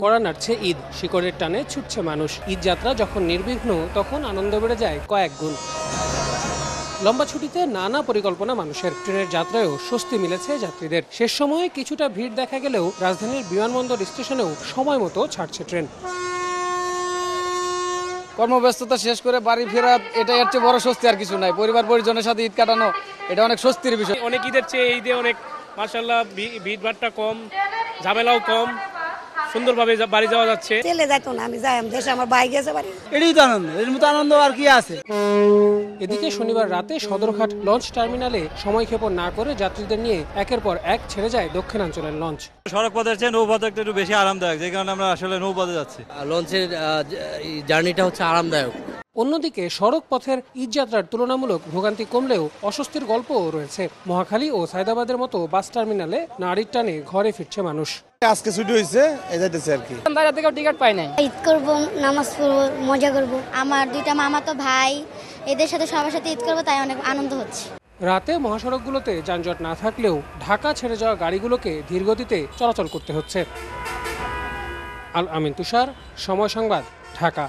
কড়া নাড়ছে ঈদ, শিকড়ের টানে ছুটছে মানুষ। ঈদ যাত্রা যখন নির্বিঘ্ন, তখন আনন্দ বেড়ে যায় কয়েক গুণ। লম্বা ছুটিতে নানা পরিকল্পনা মানুষের। ট্রেনের যাত্রায়ও স্বস্তি মিলেছে যাত্রীদের। শেষ সময়ে কিছুটা ভিড় দেখা গেলেও রাজধানীর বিমানবন্দর স্টেশনেও সময় মতো ছাড়ছে ট্রেন। কর্মব্যস্ততা শেষ করে বাড়ি ফেরা, এটা এর চেয়ে বড় স্বস্তি আর কিছু নাই। পরিবার পরিজনের সাথে ঈদ কাটানো, এটা অনেক স্বস্তির বিষয়। অনেক ঈদের চেয়ে ঈদে অনেক মাশাআল্লাহ ভিড়ভাড়টা কম, ঝামেলাও কম, সুন্দরভাবে বাড়ি যাওয়া যাচ্ছে। চলে যাইতো না, আমি যাই দেশে, আমার ভাই গেছে বাড়ি। এটাই তো আনন্দ, এর মতো আনন্দ আর কি আছে। এদিকে শনিবার রাতে সদরঘাট লঞ্চ টার্মিনালে সময়ক্ষেপণ না করে যাত্রীদের নিয়ে একের পর এক ছেড়ে যায় দক্ষিণাঞ্চলের লঞ্চ। সড়ক পথের চেয়ে নৌপথ একটু বেশি আরামদায়ক, যে কারণে আমরা আসলে নৌপথে যাচ্ছি। লঞ্চের জার্নিটা হচ্ছে আরামদায়ক। অন্যদিকে সড়ক পথের ঈদযাত্রার তুলনামূলক ভোগান্তি কমলেও অস্বস্তির গল্পও রয়েছে। মহাখালী ও সায়দাবাদের মতো বাস টার্মিনালে নাড়ির টানে ঘরে ফিরছে মানুষ। আজকে ছুটি হয়েছে, এই যাইতেছে আর কি। বাইরে থেকে টিকিট পাই নাই। ঈদ করব, নামাজ পড়বো, মজা করব। আমার দুইটা মামাতো ভাই, এদের সাথে সবার সাথে ঈদ করবো, তাই অনেক আনন্দ হচ্ছে। রাতে মহাসড়কগুলোতে যানজট না থাকলেও ঢাকা ছেড়ে যাওয়া গাড়িগুলোকে ধীরগতিতে চলাচল করতে হচ্ছে। আল আমিন তুষার, সময় সংবাদ, ঢাকা।